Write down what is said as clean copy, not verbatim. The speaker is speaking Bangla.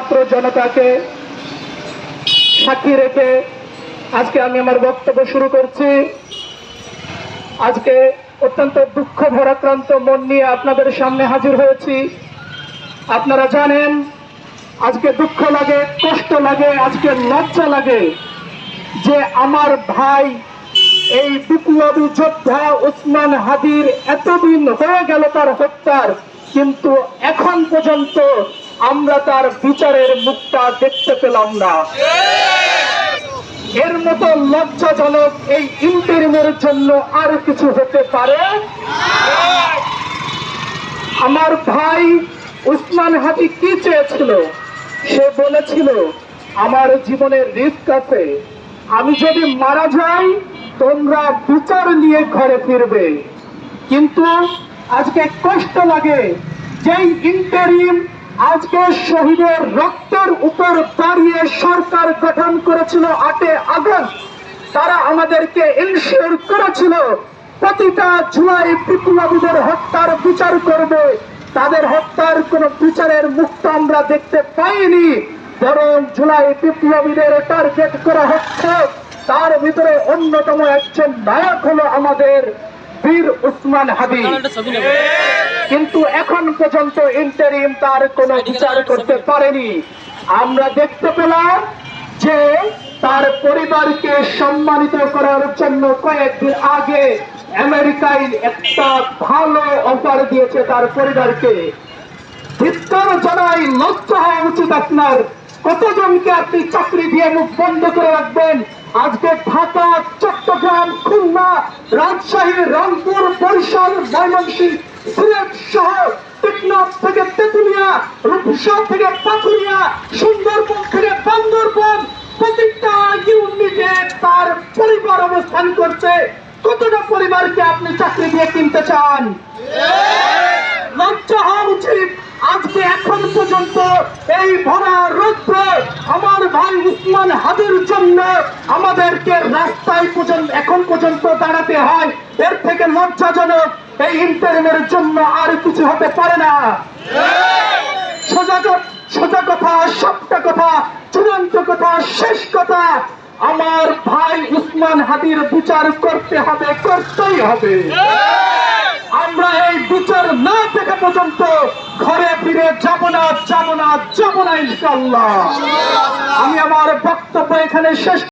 ছাত্র জনতাকে সাক্ষী রেখে আজকে আমি আমার বক্তব্য শুরু করছি। আজকে অত্যন্ত দুঃখ ভারাক্রান্ত মন নিয়ে আপনাদের সামনে হাজির হয়েছি। আপনারা জানেন আজকে দুঃখ লাগে, কষ্ট লাগে, আজকে লজ্জা লাগে যে আমার ভাই এই বিপ্লবী যোদ্ধা ওসমান হাদির এতদিন হয়ে গেল তার হত্যার, কিন্তু এখন পর্যন্ত আমরা তার বিচারের মুখটা দেখতে পেলাম না। এর মতো লজ্জাজনক এই ইন্টারিমের জন্য আর কিছু হতে পারে? আমার ভাই ওসমান হাদি কি চেয়েছিল? সে বলেছিল আমার জীবনের রিস্ক আছে, আমি যদি মারা যাই তোমরা বিচার নিয়ে ঘরে ফিরবে। কিন্তু আজকে কষ্ট লাগে যেই ইন্টারিম আজকে শহীদের রক্তের উপর দাঁড়িয়ে সরকার গঠন করেছিল 8 আগস্ট, তারা আমাদেরকে ইনশিওর করেছিল প্রতিটা জুলাই বিপ্লবীদের হত্যার বিচার করবে। তাদের হত্যার কোন বিচারের মুক্ত আমরা দেখতে পাইনি, বরং জুলাই বিপ্লবীদের টার্গেট করা হচ্ছে। তার ভিতরে অন্যতম একজন নায়ক হলো আমাদের বীর ওসমান হাদি। কিন্তু এখন পর্যন্ত ইন্টারিম তার কোনো বিচার করতে পারেনি। আমরা দেখতে পেলাম যে তার পরিবারকে সম্মানিত করার জন্য কয়েকদিন আগে আমেরিকায় একটা ভালো অফার দিয়েছে তার পরিবারকে। ধিক্কার জানাই, লজ্জা হওয়া উচিত আপনার। কতজনকে আপনি চাকরি দিয়ে মুখ বন্ধ করে রাখবেন? আজকে ঢাকা, চট্টগ্রাম, খুলনা, রাজশাহী, রংপুর, বরিশাল, ময়মনসিংহ, সিলেট সহ টেকনাফ থেকে তেতুলিয়া, রূপসা থেকে পাথুরিয়া, সুন্দরবন থেকে বান্দরবন, প্রত্যেকটা ইউনিটে তার পরিবার অবস্থান করছে। কতটা পরিবারকে আপনি চাকরি দিয়ে কিনতে চান? লজ্জা হওয়া উচিত। আজকে এখন পর্যন্ত এই ভরা রৌদ্রে আমার ভাই ওসমান হাদির জন্য আমাদেরকে রাস্তায় এখন পর্যন্ত দাঁড়াতে হয়। এর থেকে লজ্জাজনক এই ইন্টারিমের জন্য আর কিছু হতে পারে না। সোজা কথা, সবটা কথা, চূড়ান্ত কথা, শেষ কথা, আমার ভাই ওসমান হাদির বিচার করতে হবে, করতেই হবে। আমরা এই বিচার না দেখা পর্যন্ত ঘরে ফিরে যাব না ইনশাআল্লাহ। আমি আমার বক্তব্য এখানে শেষ